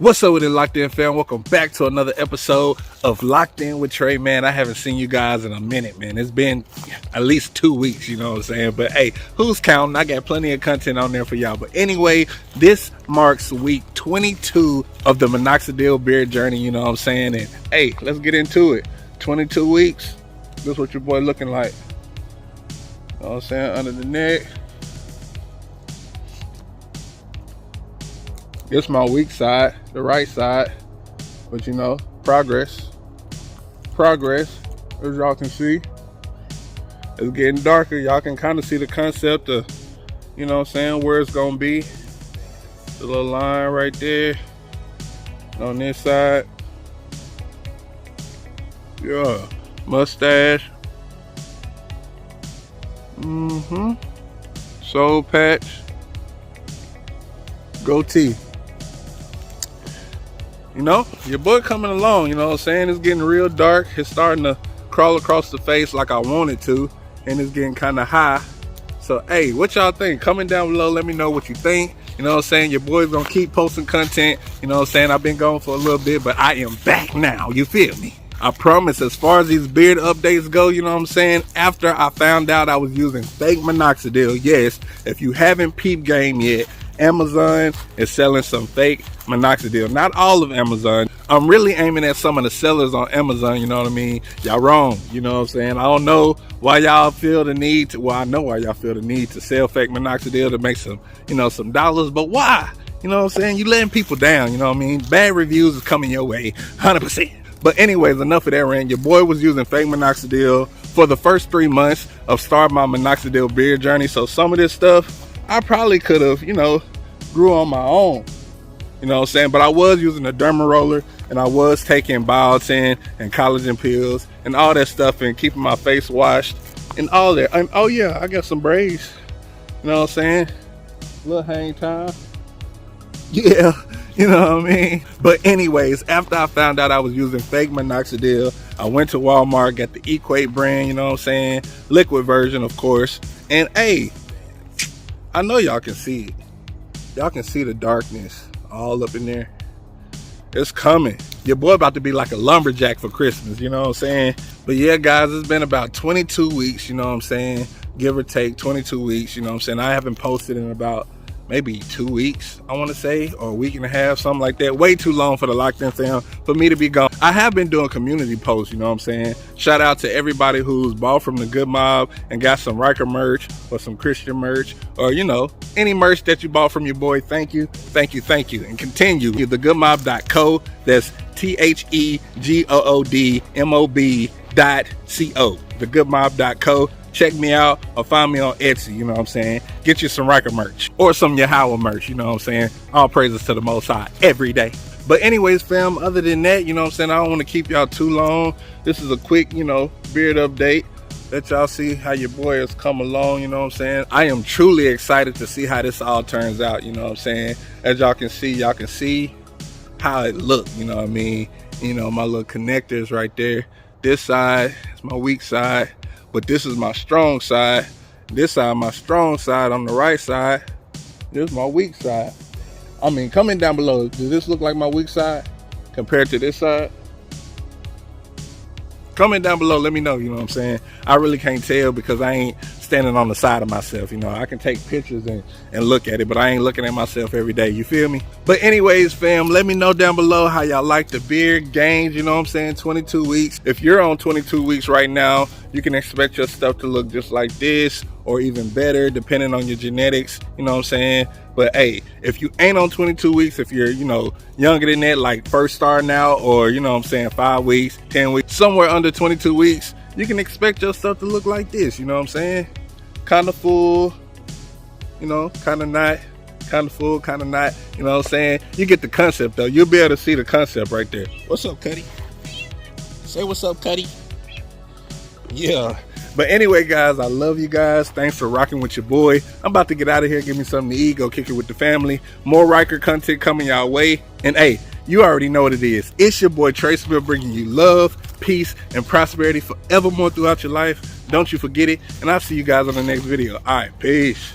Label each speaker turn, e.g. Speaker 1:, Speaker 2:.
Speaker 1: What's up with it, Locked In fam? Welcome back to another episode of Locked In with Trey, man. I haven't seen you guys in a minute, man. It's been at least 2 weeks, you know what I'm saying? But hey, who's counting? I got plenty of content on there for y'all. But anyway, this marks week 22 of the Minoxidil beard journey, you know what I'm saying? And hey, let's get into it. 22 weeks. This is what your boy looking like. You know what I'm saying? Under the neck. It's my weak side, the right side, but you know, progress, as y'all can see. It's getting darker. Y'all can kind of see the concept of, you know what I'm saying, where it's gonna be. The little line right there on this side. Yeah, mustache. Soul patch. Goatee. You know, your boy coming along, you know what I'm saying? It's getting real dark. It's starting to crawl across the face like I want it to. And it's getting kind of high. So, hey, what y'all think? Comment down below. Let me know what you think. You know what I'm saying? Your boy's going to keep posting content. You know what I'm saying? I've been gone for a little bit, but I am back now. You feel me? I promise, as far as these beard updates go, you know what I'm saying? After I found out I was using fake Minoxidil, yes, if you haven't peeped game yet, Amazon is selling some fake Minoxidil. Not all of Amazon. I'm really aiming at some of the sellers on Amazon, you know what I mean? Y'all wrong, you know what I'm saying? I don't know why y'all feel the need to, well, I know why y'all feel the need to sell fake Minoxidil to make some, you know, some dollars, but why? You know what I'm saying? You letting people down, you know what I mean? Bad reviews is coming your way, 100%. But anyways, enough of that rant. Your boy was using fake Minoxidil for the first 3 months of starting my Minoxidil beard journey. So some of this stuff, I probably could have, you know, grew on my own, you know what I'm saying? But I was using a derma roller, and I was taking biotin and collagen pills and all that stuff, and keeping my face washed and all that. And oh yeah, I got some braids, you know what I'm saying? Little hang time. Yeah, you know what I mean? But anyways, after I found out I was using fake Minoxidil, I went to Walmart, got the Equate brand, you know what I'm saying? Liquid version, of course. And hey, I know y'all can see it. Y'all can see the darkness all up in there. It's coming. Your boy about to be like a lumberjack for Christmas, you know what I'm saying? But yeah, guys, it's been about 22 weeks, you know what I'm saying? Give or take 22 weeks, you know what I'm saying? I haven't posted in about maybe 2 weeks, I want to say, or a week and a half, something like that. Way too long for the Locked In fam for me to be gone. I have been doing community posts, you know what I'm saying? Shout out to everybody who's bought from the Good Mob and got some Riker merch or some Christian merch, or you know, any merch that you bought from your boy. Thank you, thank you, thank you, and continue. Thegoodmob.co. That's TheGoodMob.co. Thegoodmob.co. Check me out or find me on Etsy, you know what I'm saying? Get you some Riker merch or some Yahweh merch, you know what I'm saying? All praises to the Most High every day. But anyways, fam, other than that, you know what I'm saying? I don't want to keep y'all too long. This is a quick, you know, beard update. Let y'all see how your boy has come along, you know what I'm saying? I am truly excited to see how this all turns out, you know what I'm saying? As y'all can see how it looked, you know what I mean? You know, my little connectors right there. This side is my weak side. But this is my strong side. This side, my strong side. On the right side, this is my weak side. I mean, comment down below. Does this look like my weak side compared to this side? Comment down below. Let me know, you know what I'm saying? I really can't tell because I ain't standing on the side of myself, you know. I can take pictures and look at it, but I ain't looking at myself every day, you feel me? But anyways, fam, let me know down below how y'all like the beard gains, you know what I'm saying? 22 weeks. If you're on 22 weeks right now, you can expect your stuff to look just like this or even better depending on your genetics, you know what I'm saying? But hey, if you ain't on 22 weeks, if you're, you know, younger than that, like first starting out, or you know what I'm saying, 5 weeks, 10 weeks, somewhere under 22 weeks, you can expect your stuff to look like this, you know what I'm saying? Kind of full, you know, kind of not, kind of full, kind of not, you know what I'm saying? You get the concept though. You'll be able to see the concept right there. What's up, Cuddy? Say what's up, Cuddy. Yeah. But anyway, guys, I love you guys. Thanks for rocking with your boy. I'm about to get out of here, give me something to eat, go kick it with the family. More Riker content coming y'all way. And hey, you already know what it is. It's your boy Trey, bringing you love, peace, and prosperity forevermore throughout your life. Don't you forget it. And I'll see you guys on the next video. All right, peace.